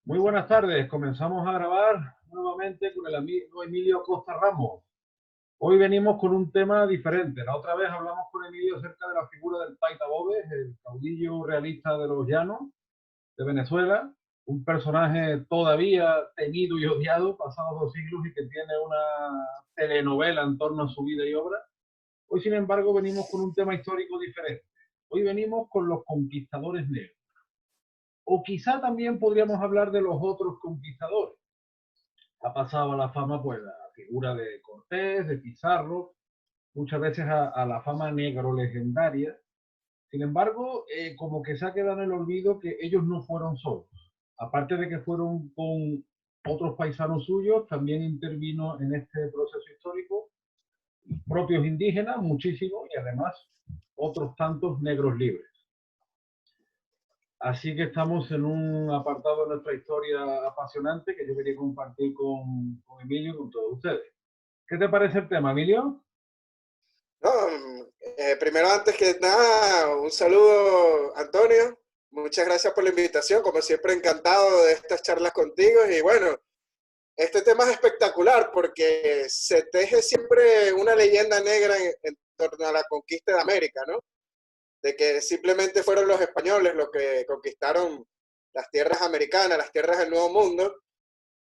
Muy buenas tardes, comenzamos a grabar nuevamente con el amigo Emilio Costa Ramos. Hoy venimos con un tema diferente. La otra vez hablamos con Emilio acerca de la figura del Taita Bobes, el caudillo realista de los llanos de Venezuela, un personaje todavía temido y odiado, pasados 2 siglos, y que tiene una telenovela en torno a su vida y obra. Hoy, sin embargo, venimos con un tema histórico diferente. Hoy venimos con los conquistadores negros. O quizá también podríamos hablar de los otros conquistadores. Ha pasado a la fama pues la figura de Cortés, de Pizarro, muchas veces a la fama negro legendaria. Sin embargo, como que se ha quedado en el olvido que ellos no fueron solos. Aparte de que fueron con otros paisanos suyos, también intervino en este proceso histórico propios indígenas, muchísimos, y además otros tantos negros libres. Así que estamos en un apartado de nuestra historia apasionante que yo quería compartir con Emilio y con todos ustedes. ¿Qué te parece el tema, Emilio? No, primero, antes que nada, un saludo, Antonio. Muchas gracias por la invitación. Como siempre, encantado de estas charlas contigo. Y bueno, este tema es espectacular porque se teje siempre una leyenda negra en torno a la conquista de América, ¿no? De que simplemente fueron los españoles los que conquistaron las tierras americanas, las tierras del Nuevo Mundo,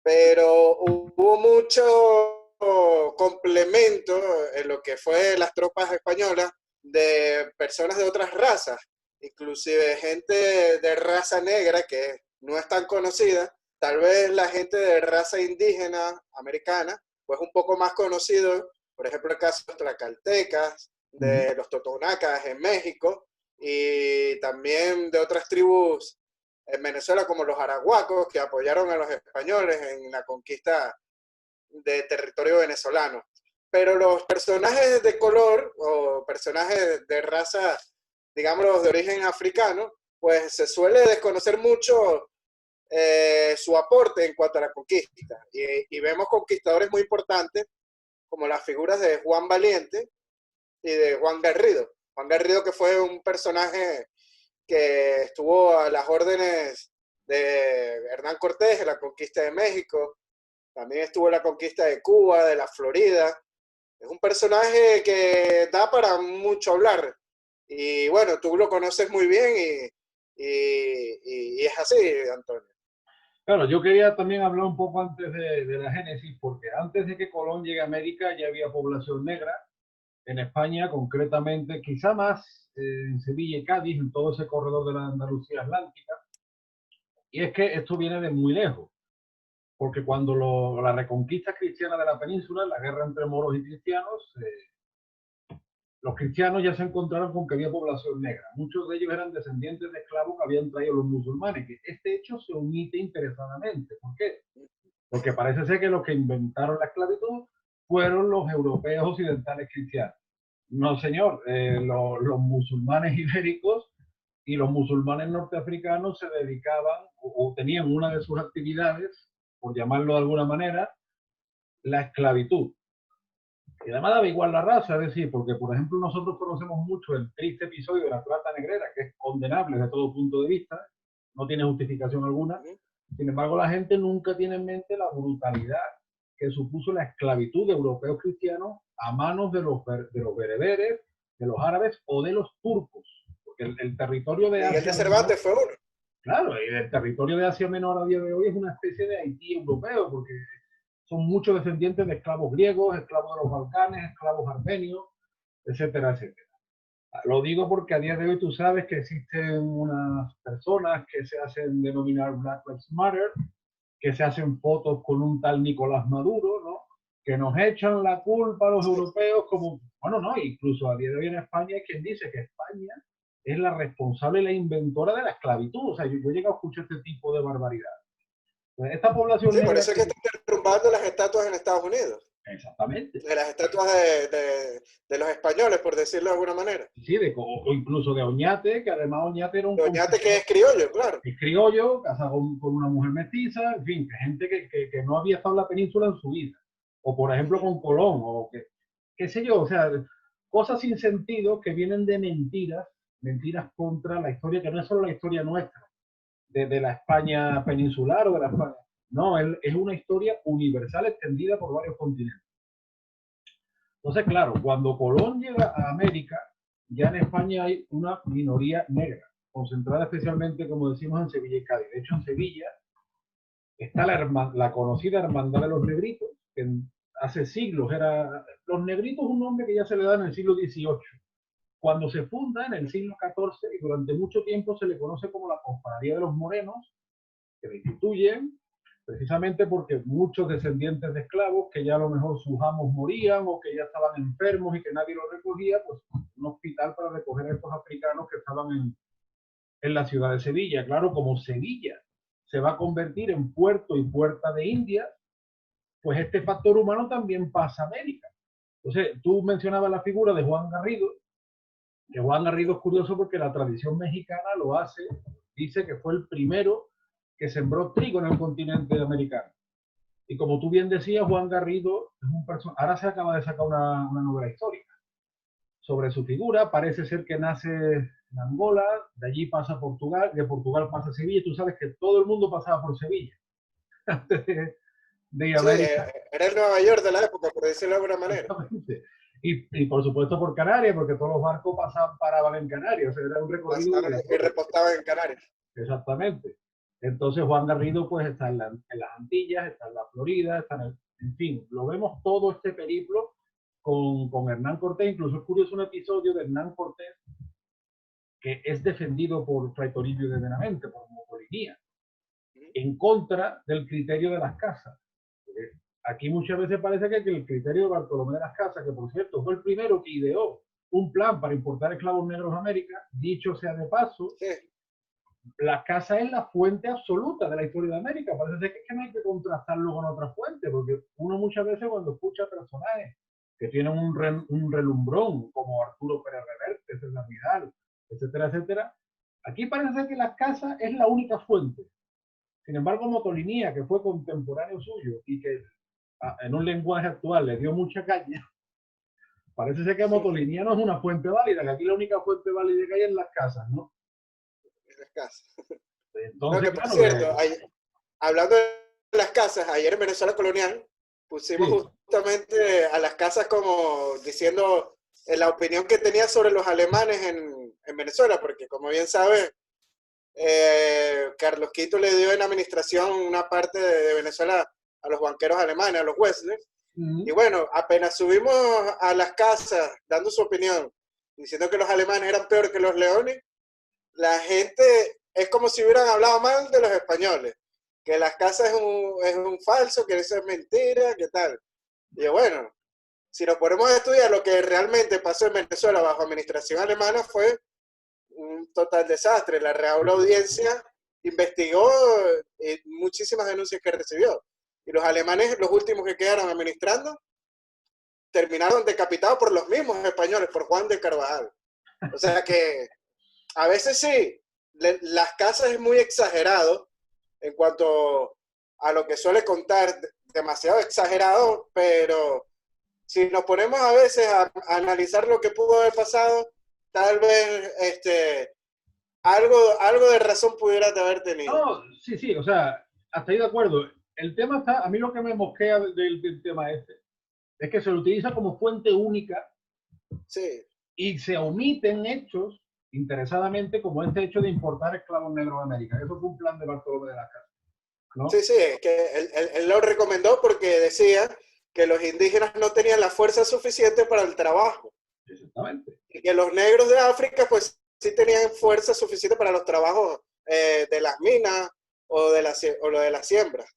pero hubo mucho complemento en lo que fue las tropas españolas de personas de otras razas, inclusive gente de raza negra que no es tan conocida, tal vez la gente de raza indígena americana, pues un poco más conocido, por ejemplo el caso de los tlacaltecas, Uh -huh. de los totonacas en México, y también de otras tribus en Venezuela como los arahuacos que apoyaron a los españoles en la conquista de territorio venezolano. Pero los personajes de color o personajes de raza, digamos, de origen africano, pues se suele desconocer mucho su aporte en cuanto a la conquista. Y vemos conquistadores muy importantes como las figuras de Juan Valiente y de Juan Garrido. Juan Garrido, que fue un personaje que estuvo a las órdenes de Hernán Cortés en la conquista de México, también estuvo en la conquista de Cuba, de la Florida. Es un personaje que da para mucho hablar. Y bueno, tú lo conoces muy bien y es así, Antonio. Claro, yo quería también hablar un poco antes de la génesis, porque antes de que Colón llegue a América ya había población negra en España, concretamente, quizá más en Sevilla y Cádiz, en todo ese corredor de la Andalucía Atlántica. Y es que esto viene de muy lejos, porque cuando la reconquista cristiana de la península, la guerra entre moros y cristianos, los cristianos ya se encontraron con que había población negra. Muchos de ellos eran descendientes de esclavos que habían traído los musulmanes, que este hecho se omite interesadamente. ¿Por qué? Porque parece ser que los que inventaron la esclavitud fueron los europeos occidentales cristianos. No, señor, los musulmanes ibéricos y los musulmanes norteafricanos se dedicaban o tenían una de sus actividades, por llamarlo de alguna manera, la esclavitud. Y además daba igual la raza, es decir, porque por ejemplo nosotros conocemos mucho el triste episodio de la trata negrera, que es condenable desde todo punto de vista, no tiene justificación alguna. Sin embargo, la gente nunca tiene en mente la brutalidad que supuso la esclavitud de europeos cristianos a manos de los bereberes, de los árabes o de los turcos. Porque el territorio de Miguel de Asia Menor, Cervantes fue uno. claro, y el territorio de Asia Menor a día de hoy es una especie de Haití europeo, porque son muchos descendientes de esclavos griegos, esclavos de los Balcanes, esclavos armenios, etcétera, etcétera. Lo digo porque a día de hoy tú sabes que existen unas personas que se hacen denominar Black Lives Matter, que se hacen fotos con un tal Nicolás Maduro, ¿no? Que nos echan la culpa a los europeos como, bueno, no, incluso a día de hoy en España hay quien dice que España es la responsable y la inventora de la esclavitud. O sea, yo he llegado a escuchar este tipo de barbaridad. Esta población Sí, por negra eso es que que... están derrumbando las estatuas en Estados Unidos. Exactamente. De las estatuas de los españoles, por decirlo de alguna manera. Sí, o incluso de Oñate, que además Oñate era un Doñate, que conquistador, es criollo, claro. es criollo, casado con una mujer mestiza, en fin, que gente que no había estado en la península en su vida. O por ejemplo con Colón, o que, qué sé yo, o sea, cosas sin sentido que vienen de mentiras, mentiras contra la historia, que no es solo la historia nuestra, de la España peninsular o de la España. No, es una historia universal extendida por varios continentes. Entonces, claro, cuando Colón llega a América, ya en España hay una minoría negra, concentrada especialmente, como decimos, en Sevilla y Cádiz. De hecho, en Sevilla está la conocida Hermandad de los Negritos, que hace siglos era... Los Negritos es un nombre que ya se le da en el siglo XVIII. Cuando se funda en el siglo XIV y durante mucho tiempo se le conoce como la Cofradía de los Morenos, que la instituyen precisamente porque muchos descendientes de esclavos que ya a lo mejor sus amos morían o que ya estaban enfermos y que nadie los recogía, pues un hospital para recoger a estos africanos que estaban en la ciudad de Sevilla. Claro, como Sevilla se va a convertir en puerto y puerta de India, pues este factor humano también pasa a América. Entonces, tú mencionabas la figura de Juan Garrido, que Juan Garrido es curioso porque la tradición mexicana lo hace, dice que fue el primero que sembró trigo en el continente americano. Y como tú bien decías, Juan Garrido es un personaje, ahora se acaba de sacar una novela histórica sobre su figura, parece ser que nace en Angola, de allí pasa a Portugal, de Portugal pasa a Sevilla, y tú sabes que todo el mundo pasaba por Sevilla antes de ir a Sí, América. era el Nueva York de la época, por decirlo de alguna manera. Y por supuesto por Canarias, porque todos los barcos pasaban, paraban en Canarias, o sea, era un recorrido Pasaban y obligatorio. repostaban en Canarias. Exactamente. Entonces Juan Garrido pues está en las Antillas, está en la Florida, está en fin, lo vemos todo este periplo con Hernán Cortés. Incluso es curioso un episodio de Hernán Cortés que es defendido por Fray Toribio de Benavente, por Motolinía, en contra del criterio de las casas. Aquí muchas veces parece que el criterio de Bartolomé de las Casas, que por cierto fue el primero que ideó un plan para importar esclavos negros a América, dicho sea de paso, Sí. la casa es la fuente absoluta de la historia de América. Parece que no hay que contrastarlo con otra fuente, porque uno muchas veces cuando escucha personajes que tienen un relumbrón, como Arturo Pérez Reverte, César Vidal, etcétera, etcétera, aquí parece que la casa es la única fuente. Sin embargo, Motolinía, que fue contemporáneo suyo y que en un lenguaje actual le dio mucha caña, parece ser que Motolinía no es una fuente válida, que aquí la única fuente válida que hay es las casas, ¿no? En las casas. No, Entonces, que por claro, cierto, hablando de las casas, ayer en Venezuela Colonial pusimos sí. justamente a las casas como diciendo la opinión que tenía sobre los alemanes en Venezuela, porque como bien sabe, Carlos Quito le dio en administración una parte de Venezuela a los banqueros alemanes, a los Wessler. Y bueno, apenas subimos a las casas dando su opinión, diciendo que los alemanes eran peor que los leones, la gente es como si hubieran hablado mal de los españoles, que las casas es un falso, que eso es mentira, que tal. Y bueno, si nos ponemos a estudiar lo que realmente pasó en Venezuela bajo administración alemana fue un total desastre. La Real Audiencia investigó muchísimas denuncias que recibió. Y los alemanes, los últimos que quedaron administrando, terminaron decapitados por los mismos españoles, por Juan de Carvajal. O sea que a veces sí, las casas es muy exagerado en cuanto a lo que suele contar, demasiado exagerado, pero si nos ponemos a veces a analizar lo que pudo haber pasado, tal vez algo de razón pudiera haber tenido. No, sí, sí, o sea, hasta ahí de acuerdo. El tema está, a mí lo que me mosquea del tema este es que se lo utiliza como fuente única Sí. y se omiten hechos interesadamente como este hecho de importar esclavos negros a América. Eso fue un plan de Bartolomé de las Casas, Sí, ¿no? sí, es que él lo recomendó porque decía que los indígenas no tenían la fuerza suficiente para el trabajo. Exactamente. Y que los negros de África pues sí tenían fuerza suficiente para los trabajos de las minas o lo de las siembras.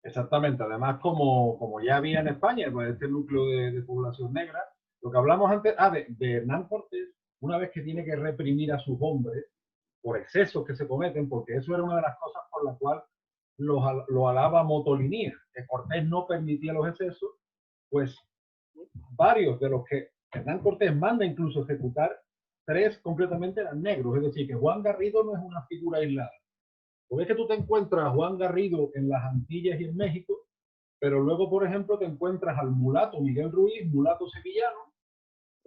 Exactamente. Además, como ya había en España, pues este núcleo de población negra, lo que hablamos antes, de Hernán Cortés, una vez que tiene que reprimir a sus hombres por excesos que se cometen, porque eso era una de las cosas por la cual lo alaba Motolinía, que Cortés no permitía los excesos, pues varios de los que Hernán Cortés manda incluso ejecutar, tres completamente eran negros, es decir, que Juan Garrido no es una figura aislada. Porque es que tú te encuentras a Juan Garrido en las Antillas y en México, pero luego, por ejemplo, te encuentras al mulato Miguel Ruiz, mulato sevillano,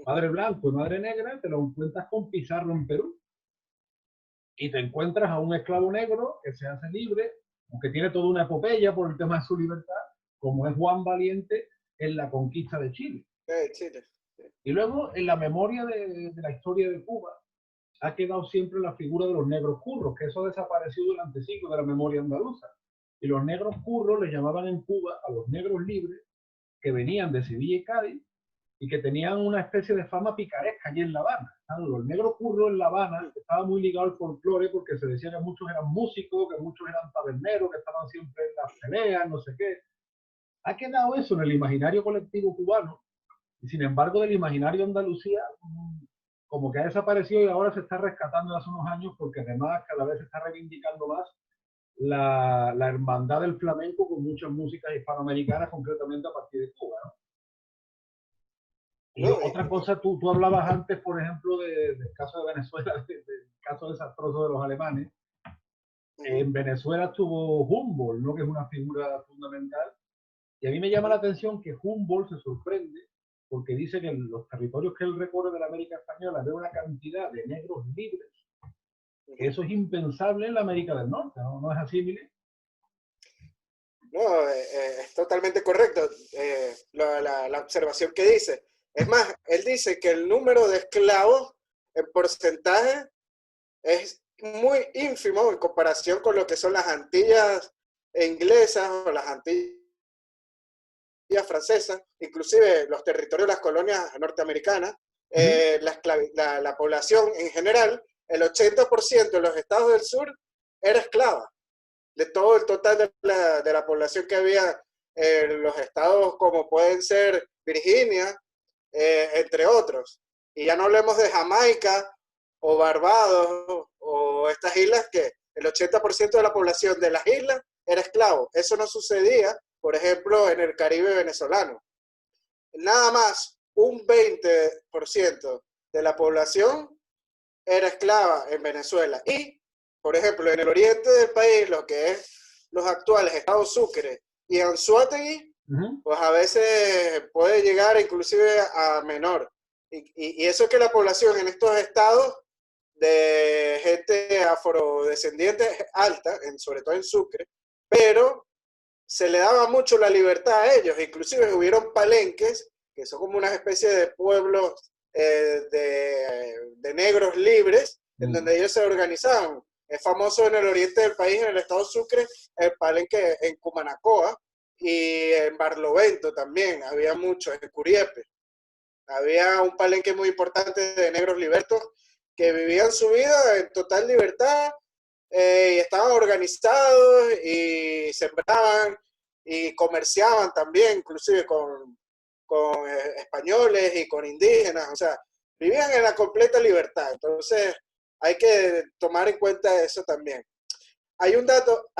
padre blanco y madre negra, te lo encuentras con Pizarro en Perú. y te encuentras a un esclavo negro que se hace libre, aunque tiene toda una epopeya por el tema de su libertad, como es Juan Valiente en la conquista de Chile. Chile. Sí. Y luego, en la memoria de la historia de Cuba, ha quedado siempre la figura de los negros curros, que eso desapareció durante siglos de la memoria andaluza. Y los negros curros le llamaban en Cuba a los negros libres que venían de Sevilla y Cádiz y que tenían una especie de fama picaresca allí en La Habana. Los negros curros en La Habana estaba muy ligado al folclore porque se decía que muchos eran músicos, que muchos eran taberneros, que estaban siempre en las peleas, no sé qué. Ha quedado eso en el imaginario colectivo cubano y sin embargo del imaginario Andalucía como que ha desaparecido y ahora se está rescatando hace unos años porque además cada vez se está reivindicando más la hermandad del flamenco con muchas músicas hispanoamericanas, concretamente a partir de Cuba, ¿no? Y No, otra cosa, tú hablabas antes, por ejemplo, del caso de Venezuela, del caso desastroso de los alemanes. En Venezuela estuvo Humboldt, ¿no? Que es una figura fundamental. Y a mí me llama la atención que Humboldt se sorprende porque dice que en los territorios que él recorre de la América Española ve una cantidad de negros libres, que eso es impensable en la América del Norte, ¿no? ¿No es así, Miguel? no, es totalmente correcto la observación que dice. Es más, él dice que el número de esclavos en porcentaje es muy ínfimo en comparación con lo que son las Antillas inglesas o las Antillas francesas, inclusive los territorios de las colonias norteamericanas, la población en general, el 80% de los estados del sur era esclava. De todo el total de la población que había en los estados como pueden ser Virginia, entre otros. Y ya no hablemos de Jamaica o Barbados o estas islas que el 80% de la población de las islas era esclavo. Eso no sucedía, por ejemplo, en el Caribe venezolano. Nada más un 20% de la población era esclava en Venezuela. Y, por ejemplo, en el oriente del país, lo que es los actuales estados Sucre y Anzoátegui, pues a veces puede llegar inclusive a menor. Y eso es que la población en estos estados de gente afrodescendiente es alta, sobre todo en Sucre, pero se le daba mucho la libertad a ellos. Inclusive hubieron palenques, que son como una especie de pueblos de negros libres, en donde ellos se organizaban. Es famoso en el oriente del país, en el estado Sucre, el palenque en Cumanacoa, y en Barlovento también, había muchos, en Curiepe. Había un palenque muy importante de negros libertos que vivían su vida en total libertad y estaban organizados y sembraban y comerciaban también, inclusive con españoles y con indígenas, o sea, vivían en la completa libertad. Entonces, hay que tomar en cuenta eso también. Hay un dato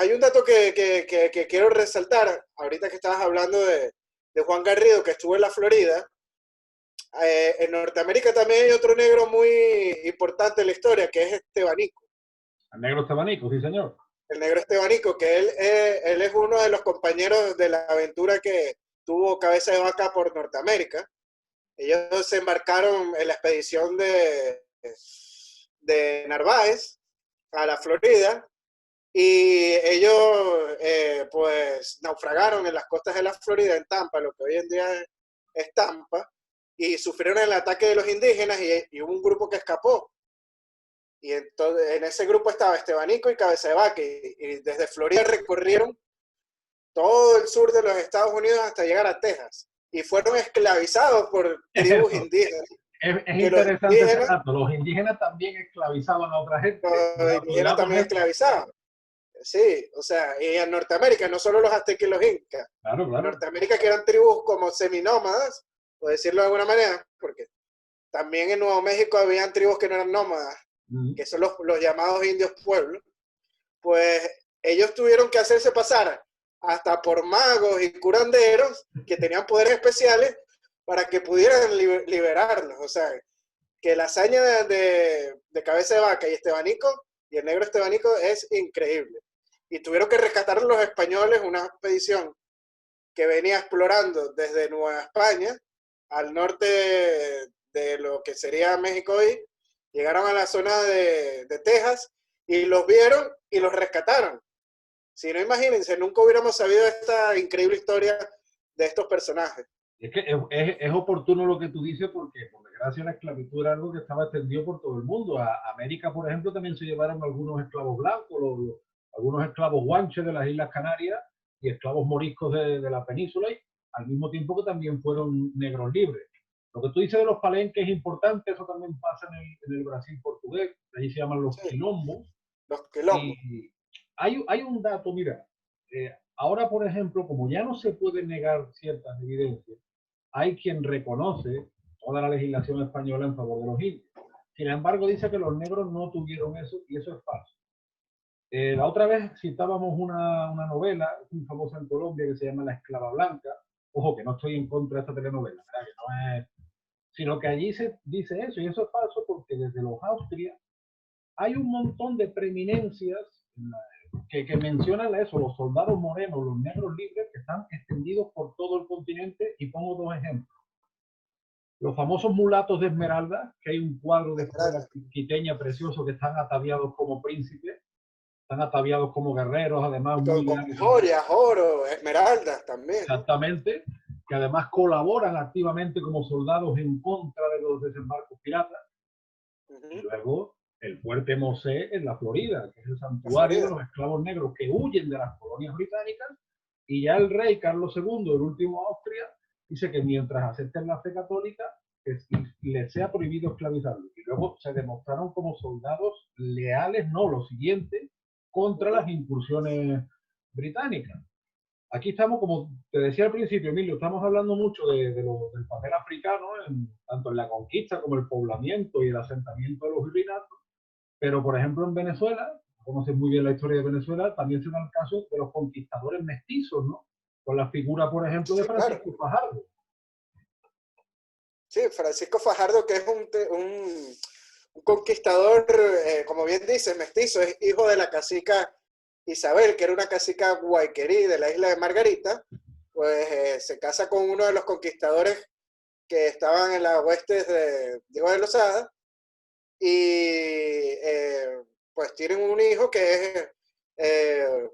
que quiero resaltar, ahorita que estabas hablando de Juan Garrido, que estuvo en la Florida. En Norteamérica también hay otro negro muy importante en la historia, que es Estebanico. El negro Estebanico, sí, señor. El negro Estebanico, que él es uno de los compañeros de la aventura que tuvo Cabeza de Vaca por Norteamérica. Ellos se embarcaron en la expedición de Narváez a la Florida y ellos pues naufragaron en las costas de la Florida, en Tampa, lo que hoy en día es Tampa, y sufrieron el ataque de los indígenas y hubo un grupo que escapó. Y entonces, en ese grupo estaba Estebanico y Cabeza de Vaca, y desde Florida recorrieron todo el sur de los Estados Unidos hasta llegar a Texas. Y fueron esclavizados por tribus indígenas. Es interesante ese dato. Los indígenas también esclavizaban a otra gente. Los indígenas también esclavizaban. Sí, o sea, y en Norteamérica, no solo los aztecas y los incas. Claro, claro. En Norteamérica que eran tribus como seminómadas, por decirlo de alguna manera, porque también en Nuevo México habían tribus que no eran nómadas, que son los llamados indios pueblos, pues ellos tuvieron que hacerse pasar hasta por magos y curanderos que tenían poderes especiales para que pudieran liberarlos. O sea, que la hazaña de Cabeza de Vaca y Estebanico, y el negro Estebanico, es increíble. Y tuvieron que rescatar los españoles una expedición que venía explorando desde Nueva España al norte de lo que sería México hoy. Llegaron a la zona de Texas y los vieron y los rescataron. Si no, imagínense, nunca hubiéramos sabido esta increíble historia de estos personajes. Es que es oportuno lo que tú dices porque, por desgracia, la esclavitud era algo que estaba extendido por todo el mundo. A América, por ejemplo, también se llevaron algunos esclavos blancos, algunos esclavos guanches de las Islas Canarias y esclavos moriscos de la península, y al mismo tiempo que también fueron negros libres. Lo que tú dices de los palenques es importante, eso también pasa en el Brasil portugués, ahí se llaman los Sí, quilombos. los quilombos. Y hay un dato, mira, ahora, por ejemplo, como ya no se puede negar ciertas evidencias, hay quien reconoce toda la legislación española en favor de los indios. Sin embargo, dice que los negros no tuvieron eso, y eso es falso. La otra vez citábamos una novela muy famosa en Colombia que se llama La Esclava Blanca. Ojo, que no estoy en contra de esta telenovela, ¿verdad? Que no es, sino que allí se dice eso, y eso es falso porque desde los Austrias hay un montón de preeminencias que mencionan eso, los soldados morenos, los negros libres, que están extendidos por todo el continente, y pongo dos ejemplos. Los famosos mulatos de Esmeralda, que hay un cuadro de escuela quiteña precioso, que están ataviados como príncipes, están ataviados como guerreros, además muy Con bien. joyas, oro, esmeraldas también. Exactamente, que además colaboran activamente como soldados en contra de los desembarcos piratas. Y luego el Fuerte Mosé en la Florida, que es el santuario de los esclavos negros que huyen de las colonias británicas, y ya el rey Carlos II, el último Austria, dice que mientras acepten la fe católica, les sea prohibido esclavizarlos. Y luego se demostraron como soldados leales, no, lo siguiente, contra las incursiones británicas. Aquí estamos, como te decía al principio, Emilio, estamos hablando mucho del papel africano, tanto en la conquista como el poblamiento y el asentamiento de los virreinatos, pero por ejemplo en Venezuela, conoces muy bien la historia de Venezuela, también se da el caso de los conquistadores mestizos, ¿no? Con la figura, por ejemplo, de Sí, Francisco claro. Fajardo. Sí, Francisco Fajardo, que es un conquistador, como bien dice, mestizo, es hijo de la cacica Isabel, que era una cacica guayquerí de la isla de Margarita, pues se casa con uno de los conquistadores que estaban en las huestes de Diego de Lozada, y pues tienen un hijo que es,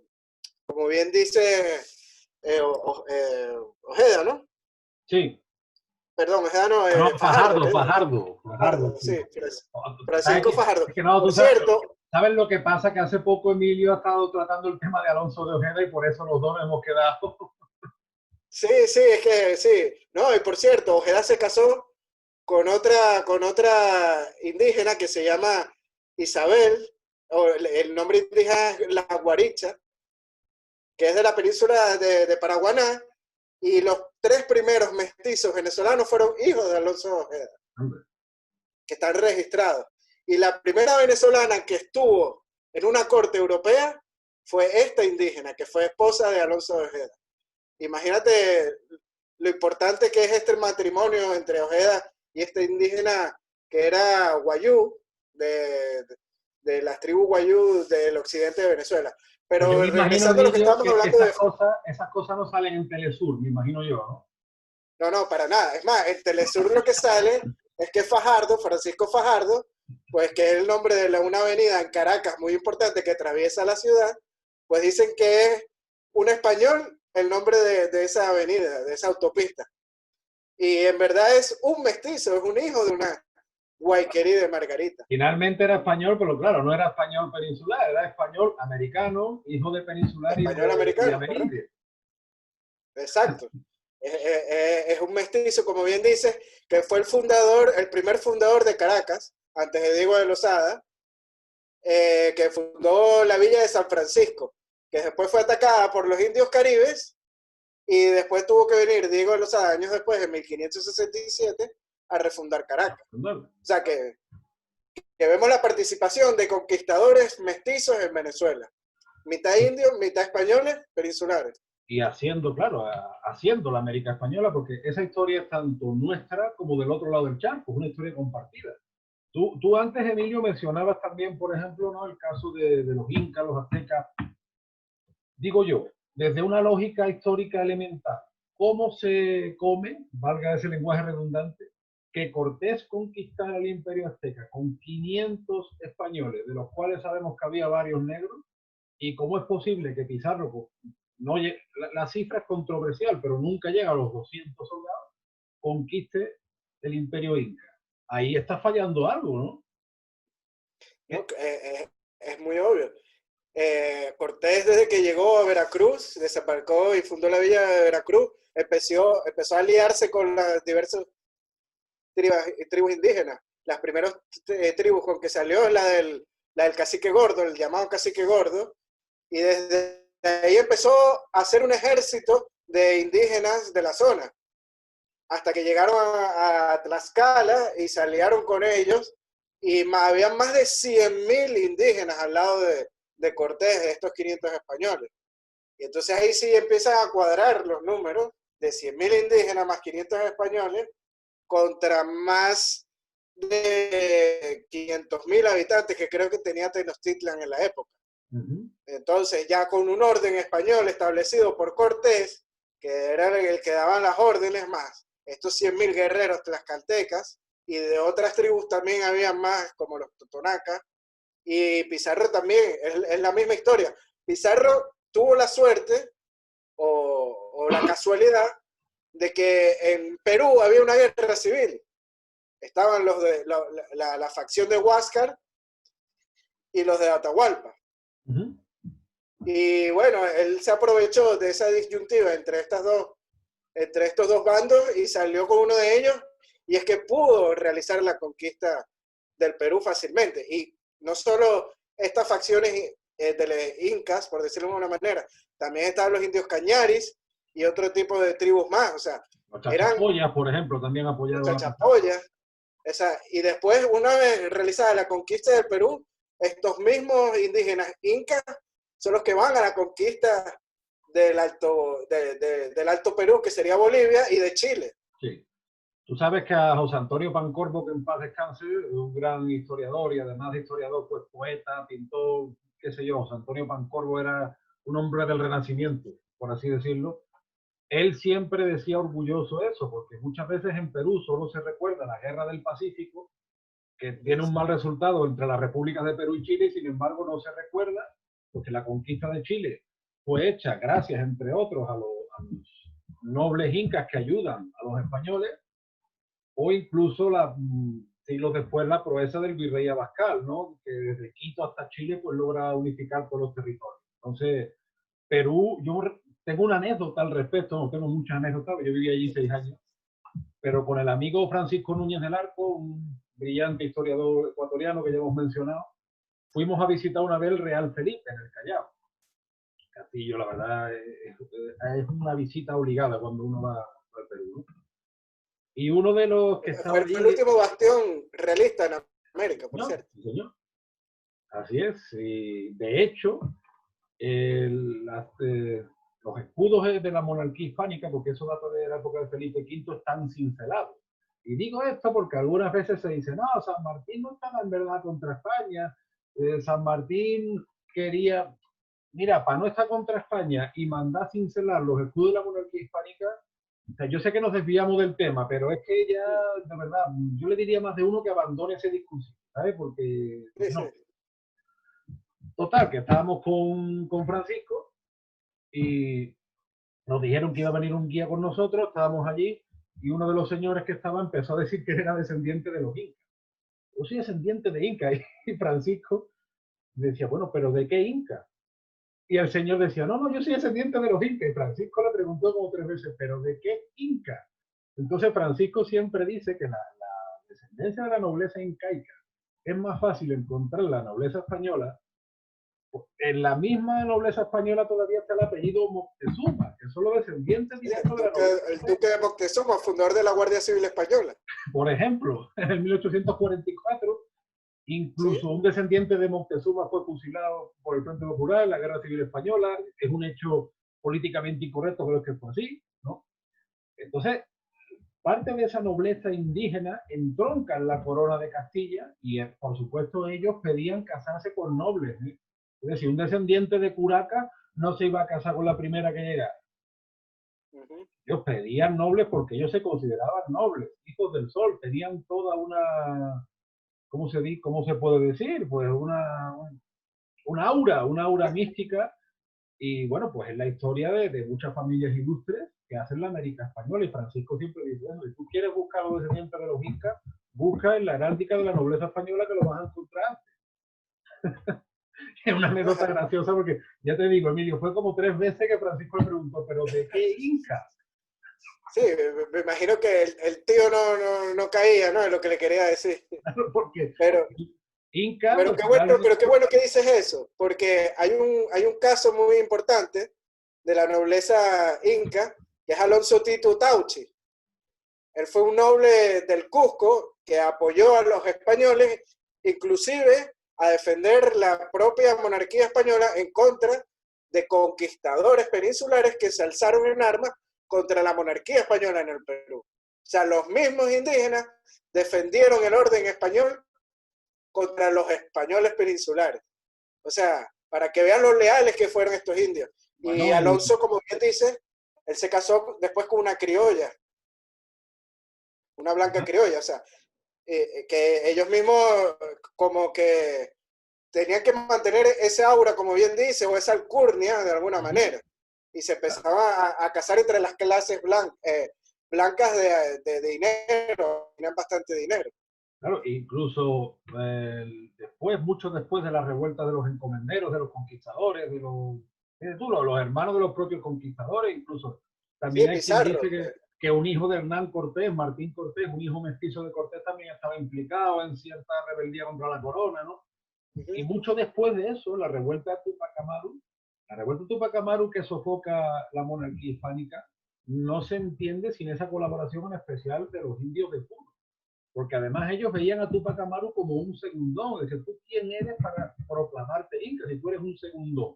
como bien dice Ojeda, ¿no? Sí. Perdón, Ojeda no, No, Fajardo, ¿qué? Fajardo, Sí, sí. Francisco Fajardo. Es que no, Por cierto, ¿sabes lo que pasa? Que hace poco Emilio ha estado tratando el tema de Alonso de Ojeda, y por eso los dos hemos quedado. sí, sí, es que sí. No, y por cierto, Ojeda se casó con otra indígena que se llama Isabel, o el nombre indígena es la Guaricha, que es de la península de Paraguaná, y los tres primeros mestizos venezolanos fueron hijos de Alonso de Ojeda, que están registrados. Y la primera venezolana que estuvo en una corte europea fue esta indígena, que fue esposa de Alonso de Ojeda. Imagínate lo importante que es este matrimonio entre Ojeda y este indígena que era guayú, de las tribus guayú del occidente de Venezuela. Pues yo Pero me imagino, regresando a lo que Emilio, estábamos que hablando de... esas cosas no salen en Telesur, me imagino yo, ¿no? No, no, para nada. Es más, en Telesur lo que sale es que Fajardo, Francisco Fajardo, pues que es el nombre de una avenida en Caracas muy importante que atraviesa la ciudad, pues dicen que es un español el nombre de esa avenida, de esa autopista. Y en verdad es un mestizo, es un hijo de una guayquerí de Margarita. Finalmente era español, pero claro, no era español peninsular, era español americano, hijo de peninsular Español y de americano, correcto. amerindio. Exacto. Es un mestizo, como bien dices, que fue el fundador, el primer fundador de Caracas, antes de Diego de Lozada, que fundó la villa de San Francisco, que después fue atacada por los indios caribes, y después tuvo que venir Diego de Lozada años después, en 1567, a refundar Caracas. O sea que vemos la participación de conquistadores mestizos en Venezuela. Mitad indios, mitad españoles, peninsulares. Y haciendo, claro, haciendo la América Española, porque esa historia es tanto nuestra como del otro lado del charco, es una historia compartida. Tú antes, Emilio, mencionabas también, por ejemplo, ¿no?, el caso de los incas, los aztecas. Digo yo, desde una lógica histórica elemental, ¿cómo se come, valga ese lenguaje redundante, que Cortés conquistara el Imperio Azteca con 500 españoles, de los cuales sabemos que había varios negros, y cómo es posible que Pizarro, pues, no la cifra es controversial, pero nunca llega a los 200 soldados, conquiste el Imperio Inca. Ahí está fallando algo, ¿no? No, es muy obvio. Cortés, desde que llegó a Veracruz, desembarcó y fundó la villa de Veracruz, empezó a aliarse con las diversas tribus indígenas. Las primeras tribus con que salió es la del cacique gordo, el llamado cacique gordo, y desde ahí empezó a hacer un ejército de indígenas de la zona, hasta que llegaron a Tlaxcala y se aliaron con ellos, y había más de 100.000 indígenas al lado de Cortés, de estos 500 españoles. Y entonces ahí sí empiezan a cuadrar los números de 100.000 indígenas más 500 españoles contra más de 500.000 habitantes que creo que tenía Tenochtitlan en la época. Entonces, ya con un orden español establecido por Cortés, que era el que daban las órdenes, más estos 100.000 guerreros tlaxcaltecas, y de otras tribus también había más, como los totonacas, y Pizarro también, es la misma historia. Pizarro tuvo la suerte o la casualidad de que en Perú había una guerra civil. Estaban los de la facción de Huáscar y los de Atahualpa. Y bueno, él se aprovechó de esa disyuntiva entre estos dos bandos y salió con uno de ellos, y es que pudo realizar la conquista del Perú fácilmente. Y no solo estas facciones de los incas, por decirlo de una manera, también estaban los indios cañaris y otro tipo de tribus más, o sea, los chachapoyas, por ejemplo, también apoyaron. Los chachapoyas, y después, una vez realizada la conquista del Perú, estos mismos indígenas incas son los que van a la conquista del Alto Perú, que sería Bolivia, y de Chile. Sí. Tú sabes que a José Antonio Pancorbo, que en paz descanse, un gran historiador y además de historiador, pues poeta, pintor, qué sé yo, José Antonio Pancorbo era un hombre del Renacimiento, por así decirlo. Él siempre decía orgulloso eso, porque muchas veces en Perú solo se recuerda la Guerra del Pacífico, que tiene un mal resultado entre las repúblicas de Perú y Chile, y sin embargo no se recuerda porque la conquista de Chile fue hecha gracias, entre otros, a los nobles incas que ayudan a los españoles, o incluso siglos después la proeza del virrey Abascal, ¿no? Que desde Quito hasta Chile pues logra unificar todos los territorios. Entonces, Perú, yo tengo una anécdota al respecto, no tengo muchas anécdotas, yo viví allí 6 años, pero con el amigo Francisco Núñez del Arco, un brillante historiador ecuatoriano que ya hemos mencionado, fuimos a visitar una vez el Real Felipe en el Callao. Castillo, la verdad, es una visita obligada cuando uno va al Perú, ¿no? Y uno de los que estaba allí... Fue el último bastión realista en América, por cierto. Sí, señor. Así es. Y de hecho, los escudos de la monarquía hispánica, porque eso data de la época de Felipe V, están cincelados. Y digo esto porque algunas veces se dice, no, San Martín no estaba en verdad contra España. San Martín quería, mira, para no estar contra España y mandar cincelar los escudos de la monarquía hispánica, o sea, yo sé que nos desviamos del tema, pero es que ya, de verdad, yo le diría más de uno que abandone ese discurso, ¿sabes? Porque, sí, no. Sí. Total, que estábamos con Francisco y nos dijeron que iba a venir un guía con nosotros, estábamos allí y uno de los señores que estaba empezó a decir que era descendiente de los incas. Yo soy descendiente de Inca, y Francisco decía, bueno, pero ¿de qué Inca? Y el señor decía, no, no, yo soy descendiente de los incas. Y Francisco le preguntó como 3 veces, ¿pero de qué Inca? Entonces Francisco siempre dice que la descendencia de la nobleza incaica es más fácil encontrar la nobleza española. En la misma nobleza española todavía está el apellido Moctezuma, que son los descendientes directos de la nobleza. El duque de Moctezuma, fundador de la Guardia Civil Española. Por ejemplo, en el 1844, incluso un descendiente de Moctezuma fue fusilado por el Frente Popular en la Guerra Civil Española. Es un hecho políticamente incorrecto, pero es que fue así, ¿no? Entonces, parte de esa nobleza indígena entronca en la corona de Castilla y, por supuesto, ellos pedían casarse con nobles, ¿eh? Es decir, un descendiente de Curaca no se iba a casar con la primera que llegara. Ujú. Ellos pedían nobles porque ellos se consideraban nobles, hijos del sol, tenían toda una, cómo se puede decir? Pues una aura mística. Y bueno, pues es la historia de muchas familias ilustres que hacen la América española. Y Francisco siempre dice, bueno, si tú quieres buscar los descendientes de los incas, busca en la heráldica de la nobleza española que lo vas a encontrar. Es una anécdota graciosa porque, ya te digo, Emilio, fue como 3 veces que Francisco le preguntó, ¿pero de qué inca? Sí, me imagino que el tío no caía, ¿no? En lo que le quería decir. Porque Pero, inca, pues pero qué bueno que dices eso, porque hay un caso muy importante de la nobleza inca, que es Alonso Titu Tauchi. Él fue un noble del Cusco que apoyó a los españoles, inclusive a defender la propia monarquía española en contra de conquistadores peninsulares que se alzaron en armas contra la monarquía española en el Perú. O sea, los mismos indígenas defendieron el orden español contra los españoles peninsulares. O sea, para que vean los leales que fueron estos indios. Y bueno, Alonso, como bien dice, él se casó después con una criolla, una blanca criolla, o sea, que ellos mismos como que tenían que mantener ese aura, como bien dice, o esa alcurnia de alguna manera. Y se empezaba a casar entre las clases blancas de dinero, tenían bastante dinero. claro, incluso después, mucho después de la revuelta de los encomenderos, de los conquistadores, los hermanos de los propios conquistadores, incluso Sí, también hay quien Pizarro. dice que un hijo de Hernán Cortés, Martín Cortés, un hijo mestizo de Cortés, también estaba implicado en cierta rebeldía contra la corona, ¿no? Y mucho después de eso, la revuelta de Tupac Amaru que sofoca la monarquía hispánica, no se entiende sin esa colaboración en especial de los indios de Puno, porque además ellos veían a Tupac Amaru como un segundón, es decir, ¿tú quién eres para proclamarte inca si tú eres un segundón?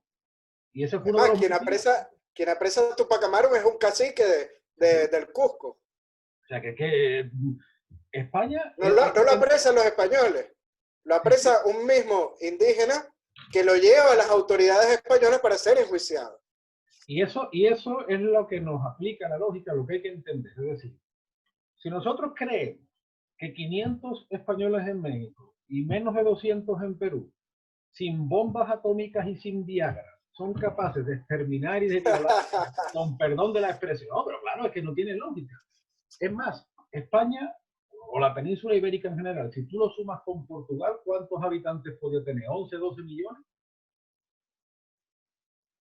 Y ese fue uno de Además, los motivos. quien apresa a Tupac Amaru es un cacique del Cusco. O sea, que España, No lo apresan los españoles, lo sí, sí. apresa un mismo indígena que lo lleva a las autoridades españolas para ser enjuiciado. Y eso es lo que nos aplica la lógica, lo que hay que entender. Es decir, si nosotros creemos que 500 españoles en México y menos de 200 en Perú, sin bombas atómicas y sin Viagra, son capaces de exterminar y de violar, con perdón de la expresión, no, pero claro, es que no tiene lógica. Es más, España o la península ibérica en general, si tú lo sumas con Portugal, ¿cuántos habitantes podía tener? ¿11, 12 millones?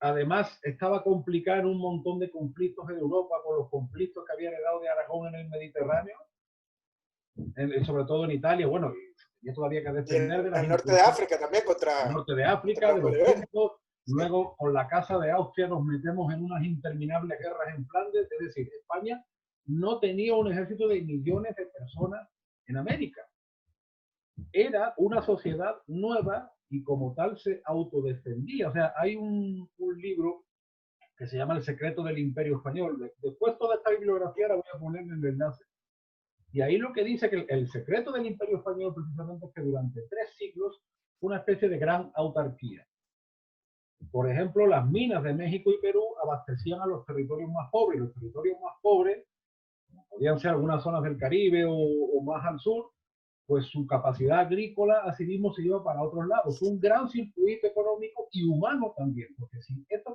Además, estaba complicada en un montón de conflictos en Europa por los conflictos que había heredado de Aragón en el Mediterráneo, sobre todo en Italia. Bueno, y todavía que Y defender de las el norte de incursiones África también del contra norte de África, los de los bereberes. turcos. Sí. Luego, con la Casa de Austria, nos metemos en unas interminables guerras en Flandes. Es decir, España no tenía un ejército de millones de personas en América. Era una sociedad nueva y como tal se autodefendía. O sea, hay un libro que se llama El secreto del Imperio Español. Después toda esta bibliografía la voy a poner en el enlace. Y ahí lo que dice que el secreto del Imperio Español precisamente es que durante 3 siglos fue una especie de gran autarquía. Por ejemplo, las minas de México y Perú abastecían a los territorios más pobres. Los territorios más pobres, podían ser algunas zonas del Caribe o más al sur, pues su capacidad agrícola así mismo se iba para otros lados. Fue un gran circuito económico y humano también, porque sin esta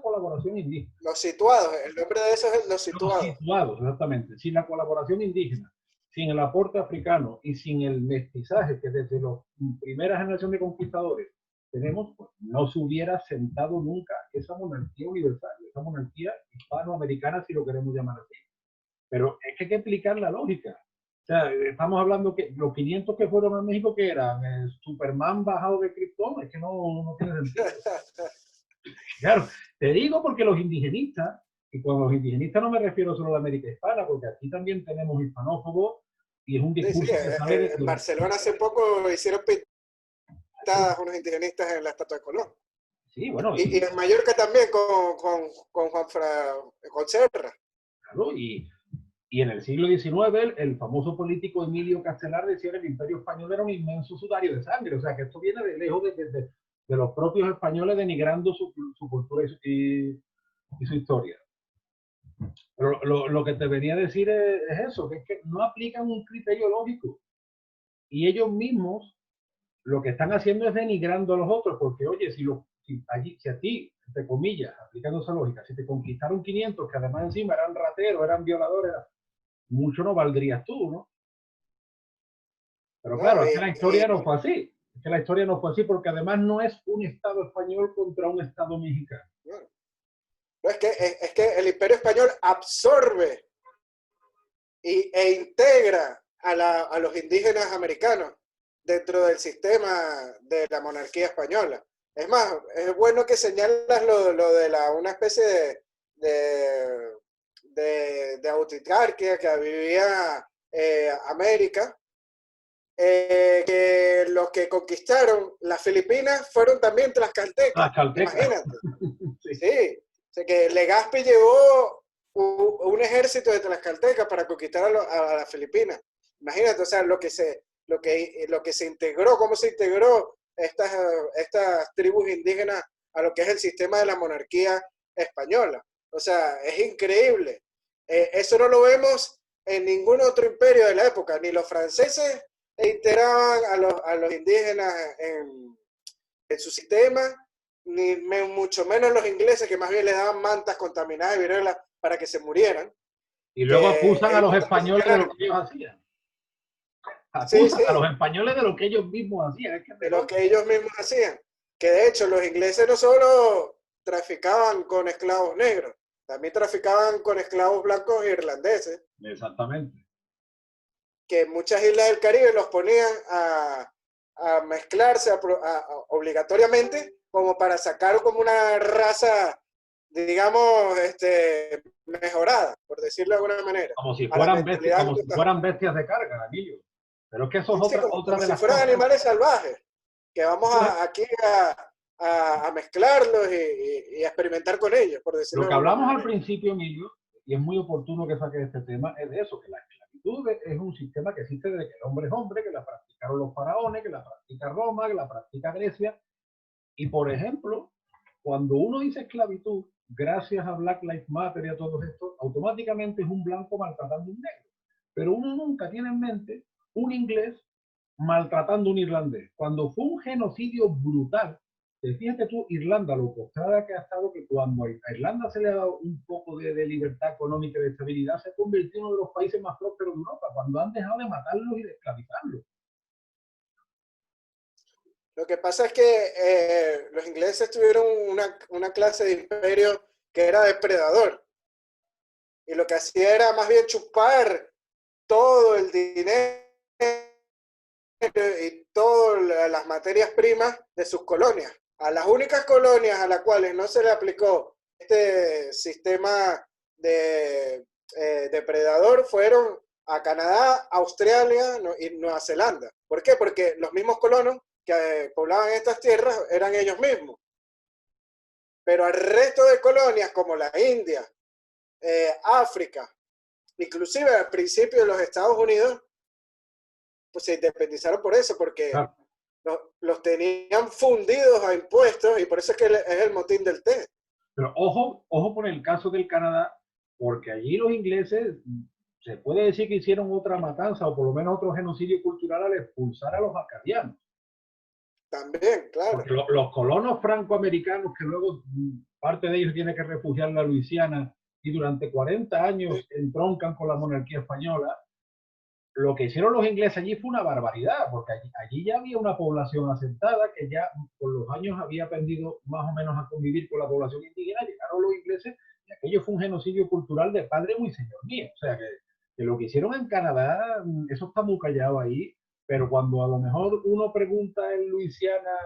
colaboración indígena, Los situados, el nombre de eso es los los situados. situados, exactamente, sin la colaboración indígena, sin el aporte africano y sin el mestizaje que desde la primera generación de conquistadores tenemos, pues no se hubiera sentado nunca esa monarquía universal, esa monarquía hispanoamericana, si lo queremos llamar así. Pero es que hay que explicar la lógica. O sea, estamos hablando que los 500 que fueron a México, que eran Superman bajado de Krypton, es que no tiene sentido. Claro, te digo porque los indigenistas, y con los indigenistas no me refiero solo a la América hispana, porque aquí también tenemos hispanófobos, y es un Sí, sí, discurso que sale en Barcelona hace poco hicieron pintadas unos indigenistas en la estatua de Colón. sí, bueno, Y en Mallorca también con con Serra. claro, y en el siglo XIX, el famoso político Emilio Castelar decía que el Imperio Español era un inmenso sudario de sangre. O sea, que esto viene de lejos de los propios españoles denigrando su cultura y su historia. Pero lo que te venía a decir es eso, que es que no aplican un criterio lógico. Y ellos mismos lo que están haciendo es denigrando a los otros, porque oye, si a ti, entre comillas, aplicando esa lógica, si te conquistaron 500, que además encima eran rateros, eran violadores, mucho no valdrías tú, ¿no? Pero ¿no? claro, es que la historia no fue así. Es que la historia no fue así porque además no es un Estado español contra un Estado mexicano. No, es que el Imperio Español absorbe e integra a los indígenas americanos dentro del sistema de la monarquía española. Es más, es bueno que señalas lo de una especie de autitarquía que vivía América, que los que conquistaron las Filipinas fueron también tlaxcaltecas, imagínate. Sí. Sí, o sea que Legazpi llevó un ejército de tlaxcaltecas para conquistar a las Filipinas. Imagínate, o sea, lo que se integró, cómo se integró estas tribus indígenas a lo que es el sistema de la monarquía española. O sea, es increíble. Eso no lo vemos en ningún otro imperio de la época, ni los franceses integraban a los indígenas en su sistema, ni mucho menos los ingleses, que más bien les daban mantas contaminadas de viruela para que se murieran. Y luego acusan a los españoles de lo que ellos hacían. Acusan a los españoles de lo que ellos mismos hacían. Es que de lo que ellos mismos hacían. Que de hecho los ingleses no solo traficaban con esclavos negros, también traficaban con esclavos blancos e irlandeses. Exactamente. Que en muchas islas del Caribe los ponían a mezclarse obligatoriamente como para sacar como una raza, digamos, mejorada, por decirlo de alguna manera. Como si fueran bestias de carga, Emilio. Pero es que eso es otra de las cosas. Como si fueran animales salvajes, que vamos aquí a mezclarlos y a experimentar con ellos, por decirlo de alguna manera. Lo que hablamos al principio, Emilio, y es muy oportuno que saque este tema, es de eso, que la esclavitud es un sistema que existe desde que el hombre es hombre, que la practicaron los faraones, que la practica Roma, que la practica Grecia. Y, por ejemplo, cuando uno dice esclavitud, gracias a Black Lives Matter y a todo esto, automáticamente es un blanco maltratando a un negro. Pero uno nunca tiene en mente un inglés maltratando a un irlandés. Cuando fue un genocidio brutal, fíjate tú, Irlanda, lo postrada que ha estado, que cuando a Irlanda se le ha dado un poco de libertad económica y de estabilidad, se convirtió en uno de los países más prósperos de Europa, cuando han dejado de matarlos y de esclavizarlos. Lo que pasa es que los ingleses tuvieron una clase de imperio que era depredador. Y lo que hacía era más bien chupar todo el dinero y todas las materias primas de sus colonias. A las únicas colonias a las cuales no se le aplicó este sistema de depredador fueron a Canadá, Australia y Nueva Zelanda. ¿Por qué? Porque los mismos colonos que poblaban estas tierras eran ellos mismos. Pero al resto de colonias como la India, África, inclusive al principio de los Estados Unidos, pues se independizaron por eso, porque los tenían fundidos a impuestos y por eso es que es el motín del té. Pero ojo con el caso del Canadá, porque allí los ingleses, se puede decir que hicieron otra matanza o por lo menos otro genocidio cultural al expulsar a los acadianos. También, claro. Porque los colonos francoamericanos, que luego parte de ellos tiene que refugiar en la Luisiana y durante 40 años entroncan con la monarquía española, lo que hicieron los ingleses allí fue una barbaridad, porque allí ya había una población asentada que ya con los años había aprendido más o menos a convivir con la población indígena. Llegaron los ingleses y aquello fue un genocidio cultural de padre muy señor mío. O sea, que lo que hicieron en Canadá, eso está muy callado ahí, pero cuando a lo mejor uno pregunta en Luisiana,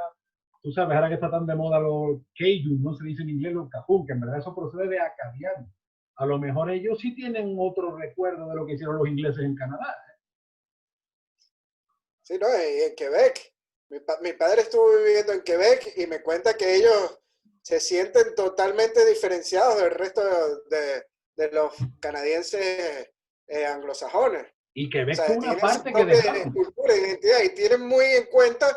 tú sabes, ahora que está tan de moda los Cajun, no se dice en inglés los Cajun, que en verdad eso procede de acadianos. A lo mejor ellos sí tienen otro recuerdo de lo que hicieron los ingleses en Canadá. Sí, no, en Quebec. Mi padre estuvo viviendo en Quebec y me cuenta que ellos se sienten totalmente diferenciados del resto de los canadienses anglosajones. Y Quebec fue una parte que dejaron. Cultura, identidad, y tienen muy en cuenta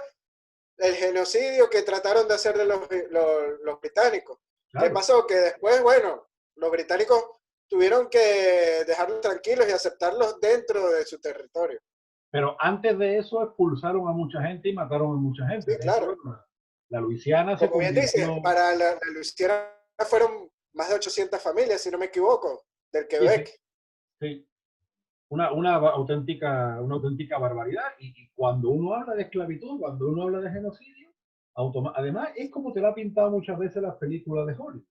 el genocidio que trataron de hacer de los británicos. ¿Qué claro. pasó? Que después, bueno, los británicos tuvieron que dejarlos tranquilos y aceptarlos dentro de su territorio. Pero antes de eso expulsaron a mucha gente y mataron a mucha gente. Sí, De hecho, claro. bueno, la Luisiana se Como bien dice, convirtió, para la Luisiana fueron más de 800 familias, si no me equivoco, del sí, sí, Quebec. sí, una auténtica barbaridad. Y cuando uno habla de esclavitud, cuando uno habla de genocidio, además es como te lo ha pintado muchas veces las películas de Hollywood.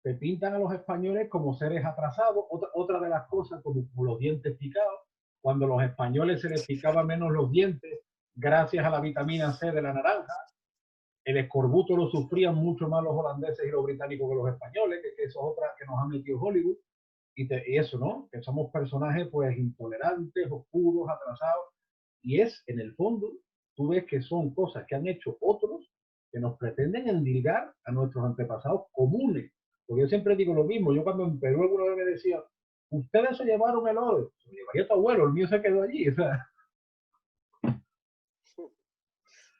Te pintan a los españoles como seres atrasados. Otra de las cosas, como los dientes picados, cuando los españoles se les picaba menos los dientes gracias a la vitamina C de la naranja, el escorbuto lo sufrían mucho más los holandeses y los británicos que los españoles, que eso es otra que nos ha metido Hollywood. Y eso, ¿no? Que somos personajes pues intolerantes, oscuros, atrasados. Y es, en el fondo, tú ves que son cosas que han hecho otros que nos pretenden endilgar a nuestros antepasados comunes. Porque yo siempre digo lo mismo. Yo cuando en Perú alguna vez me decía, ustedes se llevaron el oro. Se lo llevaría tu abuelo, el mío se quedó allí. O sea,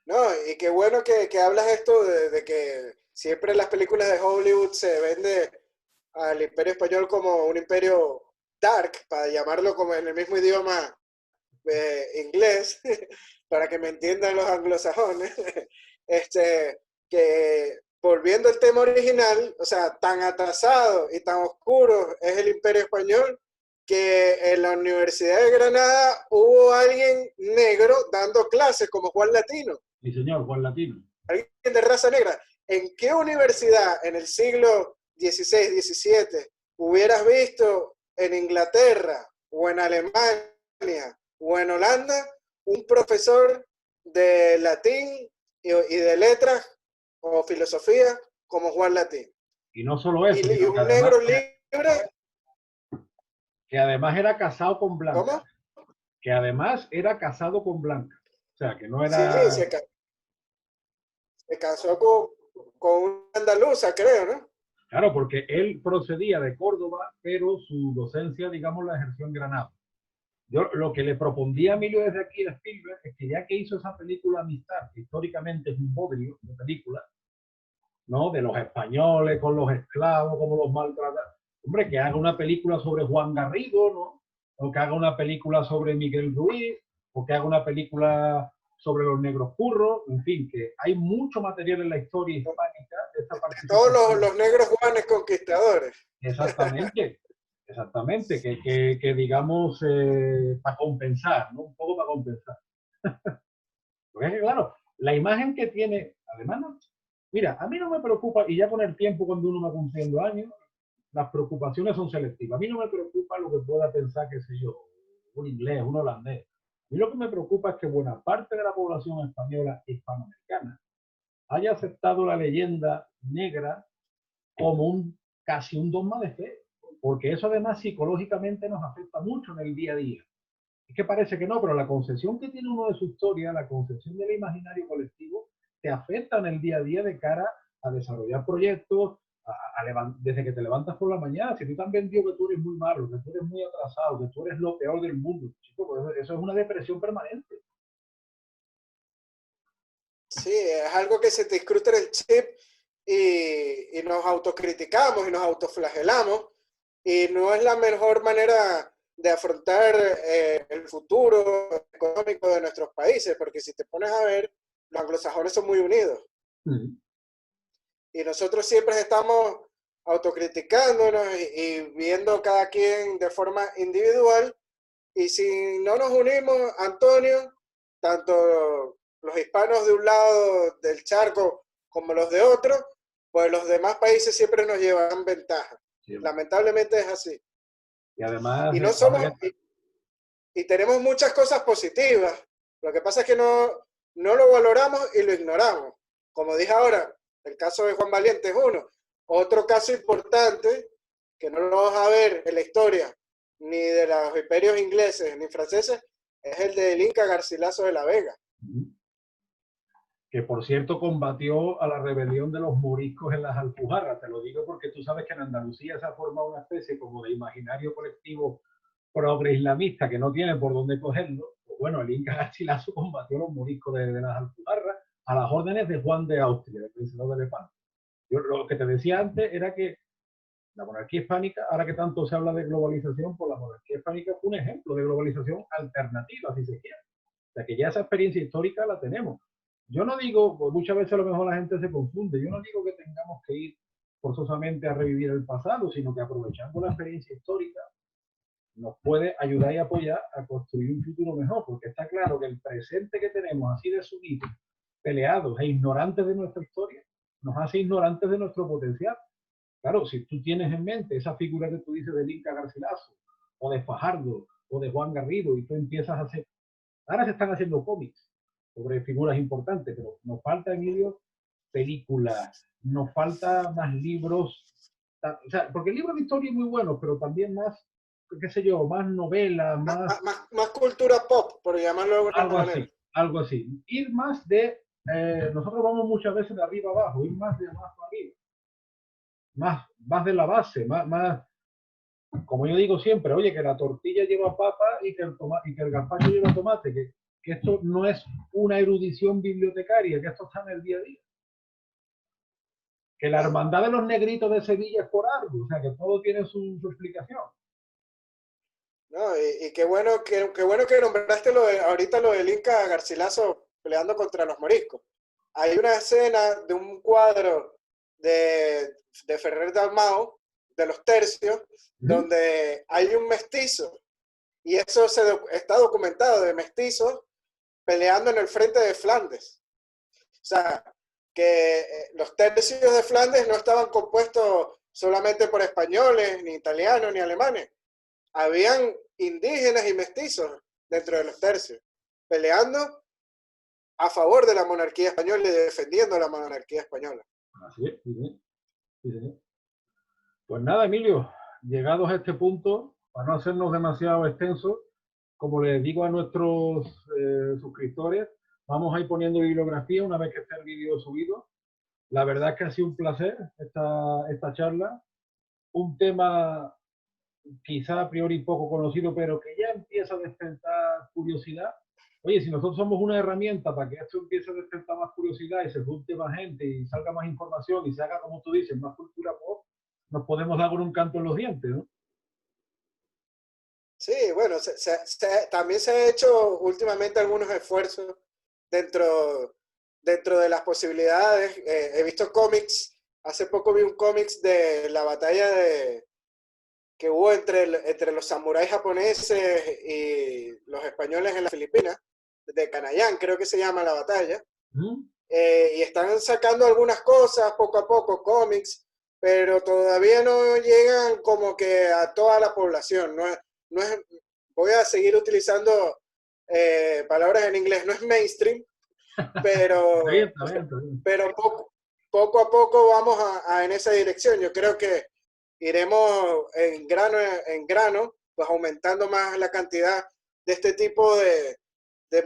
No, y qué bueno que hablas esto de que siempre en las películas de Hollywood se vende al Imperio Español como un imperio dark, para llamarlo como en el mismo idioma inglés, para que me entiendan los anglosajones, que volviendo al tema original, o sea, tan atrasado y tan oscuro es el Imperio Español que en la Universidad de Granada hubo alguien negro dando clases como Juan Latino, mi señor, Juan Latino. alguien de raza negra. ¿En qué universidad en el siglo XVI, XVII hubieras visto en Inglaterra o en Alemania o en Holanda un profesor de latín y de letras o filosofía como Juan Latín? Y no solo eso, Y sino un negro libre, que además era casado con Blanca. ¿cómo? Que además era casado con Blanca. O sea, que no Sí, era. se casó con una andaluza, creo, ¿no? Claro, porque él procedía de Córdoba, pero su docencia, digamos, la ejerció en Granada. Yo lo que le propondía a Emilio desde aquí a Spielberg es que ya que hizo esa película Amistad, que históricamente es un bodrio de película, ¿no? De los españoles con los esclavos, como los maltrataban. Hombre, que haga una película sobre Juan Garrido, ¿no? O que haga una película sobre Miguel Ruiz, o que haga una película sobre los negros curros, en fin, que hay mucho material en la historia hispánica de esta Todos participación. los negros juanes conquistadores. Exactamente, exactamente, que digamos, para compensar, ¿no? Un poco para compensar. Porque es que, claro, la imagen que tiene, además, no, mira, a mí no me preocupa, y ya con el tiempo, cuando uno va cumpliendo años, las preocupaciones son selectivas. A mí no me preocupa lo que pueda pensar, qué sé yo, un inglés, un holandés. A mí lo que me preocupa es que buena parte de la población española hispanoamericana haya aceptado la leyenda negra como casi un dogma de fe, porque eso además psicológicamente nos afecta mucho en el día a día. Es que parece que no, pero la concepción que tiene uno de su historia, la concepción del imaginario colectivo, te afecta en el día a día de cara a desarrollar proyectos, desde que te levantas por la mañana. Si tú te han vendido que tú eres muy malo, que tú eres muy atrasado, que tú eres lo peor del mundo, chico, pues eso es una depresión permanente. Sí, es algo que se te incrusta en el chip y nos autocriticamos y nos autoflagelamos y no es la mejor manera de afrontar el futuro económico de nuestros países, porque si te pones a ver, los anglosajones son muy unidos y nosotros siempre estamos autocriticándonos y viendo cada quien de forma individual y si no nos unimos, Antonio, tanto los hispanos de un lado del charco como los de otro, pues los demás países siempre nos llevan ventaja. Siempre. Lamentablemente es así. Y además, Y no ahora somos, que y tenemos muchas cosas positivas. Lo que pasa es que no lo valoramos y lo ignoramos. Como dije ahora, el caso de Juan Valiente es uno. Otro caso importante, que no lo vamos a ver en la historia, ni de los imperios ingleses ni franceses, es el del Inca Garcilaso de la Vega. por cierto combatió a la rebelión de los moriscos en las Alpujarras. Te lo digo porque tú sabes que en Andalucía se ha formado una especie como de imaginario colectivo progre islamista que no tiene por dónde cogerlo. Pues bueno, el Inca Garcilaso combatió a los moriscos de las Alpujarras a las órdenes de Juan de Austria, el vencedor de Lepanto. Yo lo que te decía antes era que la monarquía hispánica, ahora que tanto se habla de globalización, pues la monarquía hispánica fue un ejemplo de globalización alternativa, si se quiere. O sea, que ya esa experiencia histórica la tenemos. Yo no digo, pues muchas veces a lo mejor la gente se confunde, yo no digo que tengamos que ir forzosamente a revivir el pasado, sino que aprovechando la experiencia histórica nos puede ayudar y apoyar a construir un futuro mejor, porque está claro que el presente que tenemos así desunido, peleados e ignorantes de nuestra historia, nos hace ignorantes de nuestro potencial. Claro, si tú tienes en mente esa figura que tú dices de Inca Garcilaso, o de Fajardo, o de Juan Garrido, y tú empiezas a hacer... Ahora se están haciendo cómics sobre figuras importantes, pero nos faltan ellos películas, nos falta más libros, o sea, porque el libro de historia es muy bueno, pero también más, qué sé yo, más novelas, más... Más cultura pop, por llamarlo de alguna Algo manera. así, algo así. Ir más de... nosotros vamos muchas veces de arriba abajo, ir más de abajo arriba. Más de la base, más, como yo digo siempre, oye, que la tortilla lleva papa y que el gazpacho lleva tomate, que esto no es una erudición bibliotecaria, que esto está en el día a día. Que la hermandad de los negritos de Sevilla es por algo, o sea, que todo tiene su explicación. No, y qué bueno que nombraste ahorita lo del Inca Garcilaso peleando contra los moriscos. Hay una escena de un cuadro de Ferrer Dalmau, de los tercios, donde hay un mestizo, y eso está documentado, de mestizos peleando en el frente de Flandes. O sea, que los tercios de Flandes no estaban compuestos solamente por españoles, ni italianos, ni alemanes. Habían indígenas y mestizos dentro de los tercios, peleando a favor de la monarquía española y defendiendo la monarquía española. Así es, sí, sí, sí. Pues nada, Emilio, llegados a este punto, para no hacernos demasiado extensos, como les digo a nuestros suscriptores, vamos a ir poniendo bibliografía una vez que esté el vídeo subido. La verdad es que ha sido un placer esta charla. Un tema quizá a priori poco conocido, pero que ya empieza a despertar curiosidad. Oye, si nosotros somos una herramienta para que esto empiece a despertar más curiosidad y se junte más gente y salga más información y se haga, como tú dices, más cultura pop, nos podemos dar con un canto en los dientes, ¿no? Sí, bueno, también se ha hecho últimamente algunos esfuerzos dentro de las posibilidades. He visto cómics, hace poco vi un cómics de la batalla que hubo entre los samuráis japoneses y los españoles en las Filipinas, de Canayán, creo que se llama la batalla. Y están sacando algunas cosas poco a poco, cómics, pero todavía no llegan como que a toda la población. No es, voy a seguir utilizando palabras en inglés, no es mainstream, pero, Está bien, está bien, está bien. pero poco a poco vamos en esa dirección. Yo creo que iremos en grano, pues aumentando más la cantidad de este tipo de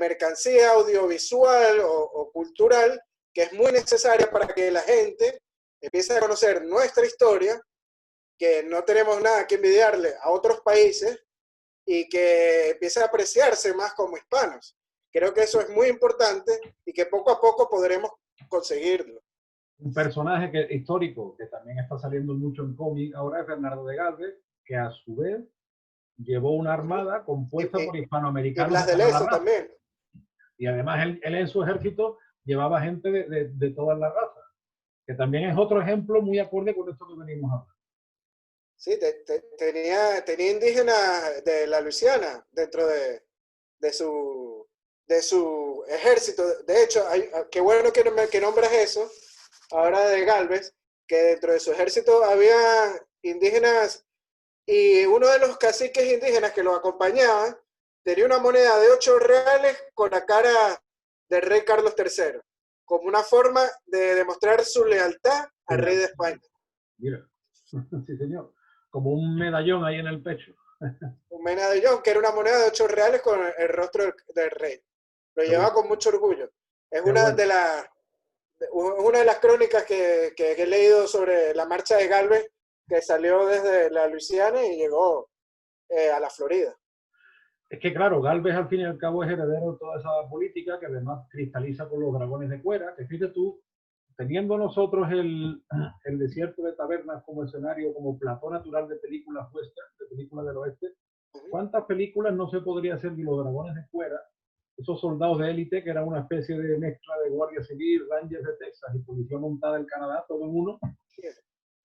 mercancía audiovisual o cultural, que es muy necesaria para que la gente empiece a conocer nuestra historia, que no tenemos nada que envidiarle a otros países y que empiece a apreciarse más como hispanos. Creo que eso es muy importante y que poco a poco podremos conseguirlo. Un personaje histórico que también está saliendo mucho en cómic ahora es Bernardo de Galvez, que a su vez llevó una armada compuesta por Y hispanoamericanos Blas de de toda la Lezo raza. también. Y además él en su ejército llevaba gente de todas las razas, que también es otro ejemplo muy acorde con esto que venimos a hablar. Sí, tenía indígenas de la Luisiana dentro de su ejército. De hecho, qué bueno que nombras eso, ahora de Galvez, que dentro de su ejército había indígenas y uno de los caciques indígenas que lo acompañaba tenía una moneda de 8 reales con la cara del rey Carlos III, como una forma de demostrar su lealtad al rey de España. Mira, sí señor, como un medallón ahí en el pecho. Un medallón que era una moneda de 8 reales con el rostro del rey. Lo llevaba con mucho orgullo. Es una de las crónicas que he leído sobre la marcha de Galvez, que salió desde la Luisiana y llegó a la Florida. Es que claro, Galvez al fin y al cabo es heredero de toda esa política que además cristaliza con los dragones de Cuera, que fíjate tú, teniendo nosotros el desierto de Tabernas como escenario, como plató natural de películas western, de películas del oeste, ¿cuántas películas no se podría hacer de los dragones de fuera? Esos soldados de élite que eran una especie de mezcla de Guardia Civil, Rangers de Texas y Policía Montada del Canadá, todo en uno,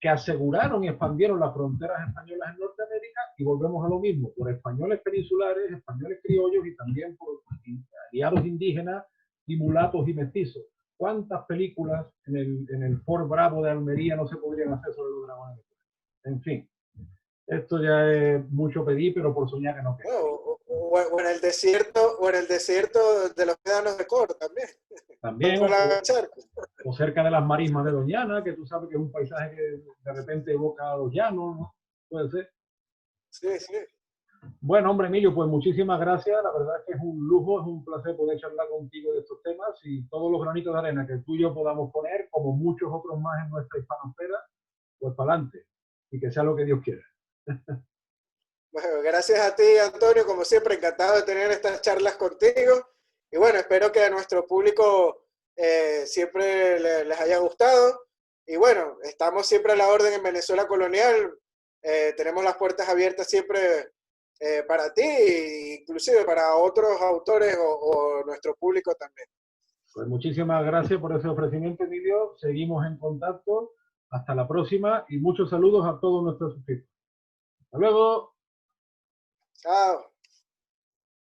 que aseguraron y expandieron las fronteras españolas en Norteamérica, y volvemos a lo mismo, por españoles peninsulares, españoles criollos y también por aliados indígenas y mulatos y mestizos. ¿Cuántas películas en el Fort Bravo de Almería no se podrían hacer sobre los dragones? En fin, esto ya es mucho pedir, pero por soñar que no queda. O en el desierto de los médanos de Cor también. También, o cerca de las marismas de Doñana, que tú sabes que es un paisaje que de repente evoca a los llanos, ¿no? Puede ser. Sí, sí. Bueno, hombre, Emilio, pues muchísimas gracias. La verdad es que es un lujo, es un placer poder charlar contigo de estos temas, y todos los granitos de arena que tú y yo podamos poner, como muchos otros más en nuestra hispanosfera, pues para adelante. Y que sea lo que Dios quiera. Bueno, gracias a ti, Antonio, como siempre, encantado de tener estas charlas contigo. Y bueno, espero que a nuestro público siempre les haya gustado. Y bueno, estamos siempre a la orden en Venezuela Colonial. Tenemos las puertas abiertas siempre para ti, e inclusive para otros autores o nuestro público también. Pues muchísimas gracias por ese ofrecimiento, Emilio. Seguimos en contacto. Hasta la próxima y muchos saludos a todos nuestros suscriptores. Hasta luego. Chao.